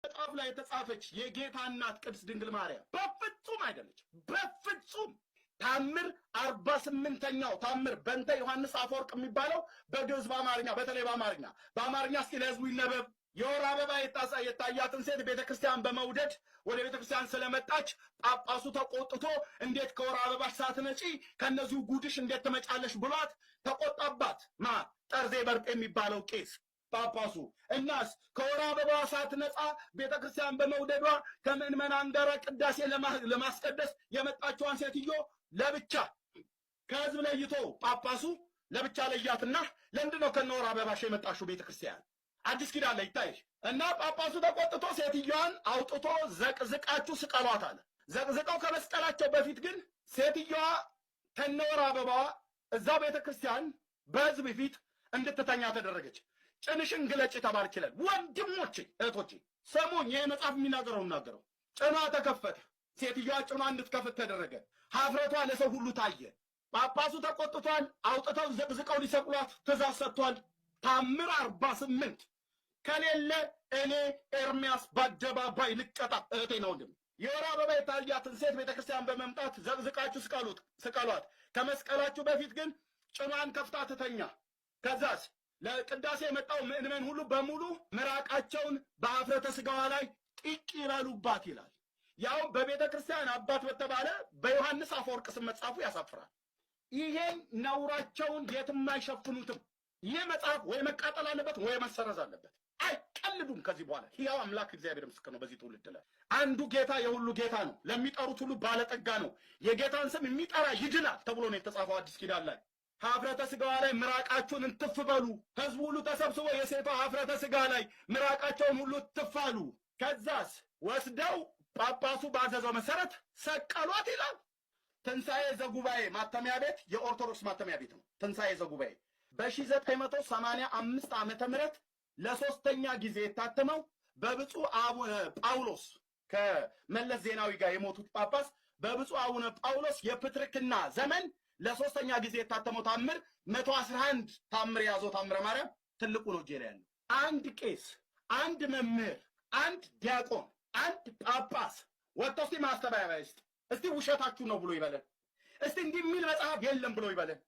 መጽሐፍ ላይ የተጻፈች የጌታ እናት ቅድስት ድንግል ማርያም በፍጹም አይደለች። በፍጹም ታምር 48ኛው ታምር በእንተ ዮሐንስ አፈወርቅ የሚባለው በግዕዝ በአማርኛ በተለይ በአማርኛ እስኪ ለህዝቡ ይነበብ። የወር አበባ የታያትን ሴት ቤተክርስቲያን በመውደድ ወደ ቤተክርስቲያን ስለመጣች ጳጳሱ ተቆጥቶ እንዴት ከወር አበባሽ ሳትነጪ ከነዚሁ ጉድሽ እንዴት ትመጫለሽ ብሏት ተቆጣባት። ጠርዜ በርጤ የሚባለው ቄስ ጳጳሱ። እናስ ከወር አበባ ሳትነጻ ቤተክርስቲያን በመውደዷ ከምዕመናን ጋር ቅዳሴ ለማስቀደስ የመጣችዋን ሴትዮ ለብቻ ከህዝብ ለይቶ ጳጳሱ ለብቻ ለያትና ለምንድን ነው ከነወር አበባሽ የመጣሽው ቤተክርስቲያን? አዲስ ኪዳን ላይ ይታይሽ እና ጳጳሱ ተቆጥቶ ሴትዮዋን አውጥቶ ዘቅዝቃችሁ ስቀሏት አለ። ዘቅዝቀው ከመስቀላቸው በፊት ግን ሴትዮዋ ከነወር አበባዋ እዛ ቤተክርስቲያን በህዝብ ፊት እንድትተኛ ተደረገች። ጭንሽን ግለጭ ተባልች ይላል። ወንድሞቼ እህቶቼ ሰሙኝ። ይሄ መጽሐፍ የሚናገረው ጭኗ ተከፈተ። ሴትዮዋ ጭኗ እንድትከፍት ተደረገ። ሀፍረቷ ለሰው ሁሉ ታየ። ጳጳሱ ተቆጥቷል። አውጥተው ዘቅዝቀው ሊሰቅሏት ትእዛዝ ሰጥቷል። ታምር 48 ከሌለ እኔ ኤርሚያስ በአደባባይ ልቀጣ። እህቴ ነው ወንድም። የወር አበባ የታያትን ሴት ቤተክርስቲያን በመምጣት ዘቅዝቃችሁ ስቀሏት። ከመስቀላችሁ በፊት ግን ጭኗን ከፍታ ትተኛ። ከዛስ ለቅዳሴ የመጣው ምእመን ሁሉ በሙሉ ምራቃቸውን በአፍረተ ስጋዋ ላይ ጢቅ ይበሉባት ይላል። ያው በቤተ ክርስቲያን አባት በተባለ በዮሐንስ አፈወርቅ ስም መጽሐፉ ያሳፍራል። ይሄን ነውራቸውን የትም አይሸፍኑትም። ይህ መጽሐፍ ወይ መቃጠል አለበት ወይ መሰረዝ አለበት። አይቀልዱም ከዚህ በኋላ። ሕያው አምላክ እግዚአብሔር ምስክር ነው። በዚህ ትውልድ ላይ አንዱ ጌታ የሁሉ ጌታ ነው፣ ለሚጠሩት ሁሉ ባለጠጋ ነው፣ የጌታን ስም የሚጠራ ይድናል ተብሎ ነው የተጻፈው አዲስ ኪዳን ላይ። ሀፍረተ ስጋዋ ላይ ምራቃችሁን እንትፍ በሉ። ህዝቡ ሁሉ ተሰብስቦ የሴቷ ሀፍረተ ስጋ ላይ ምራቃቸውን ሁሉ ትፋሉ። ከዛስ ወስደው ጳጳሱ ባዘዘው መሰረት ሰቀሏት ይላል። ትንሣኤ ዘጉባኤ ማተሚያ ቤት የኦርቶዶክስ ማተሚያ ቤት ነው። ትንሣኤ ዘጉባኤ በ1985 ዓመተ ምህረት ለሶስተኛ ጊዜ የታተመው በብፁዕ አቡነ ጳውሎስ ከመለስ ዜናዊ ጋር የሞቱት ጳጳስ በብፁዕ አቡነ ጳውሎስ የፕትርክና ዘመን ለሶስተኛ ጊዜ የታተመው ታምር 111 ታምር የያዘው ታምረ ማርያም ትልቁ ነው። እጄ ላይ ያለው አንድ ቄስ፣ አንድ መምህር፣ አንድ ዲያቆን፣ አንድ ጳጳስ ወጥቶ እስቲ ማስተባበያ ይስጥ። እስቲ ውሸታችሁ ነው ብሎ ይበለን። እስቲ እንዲህ የሚል መጽሐፍ የለም ብሎ ይበለን።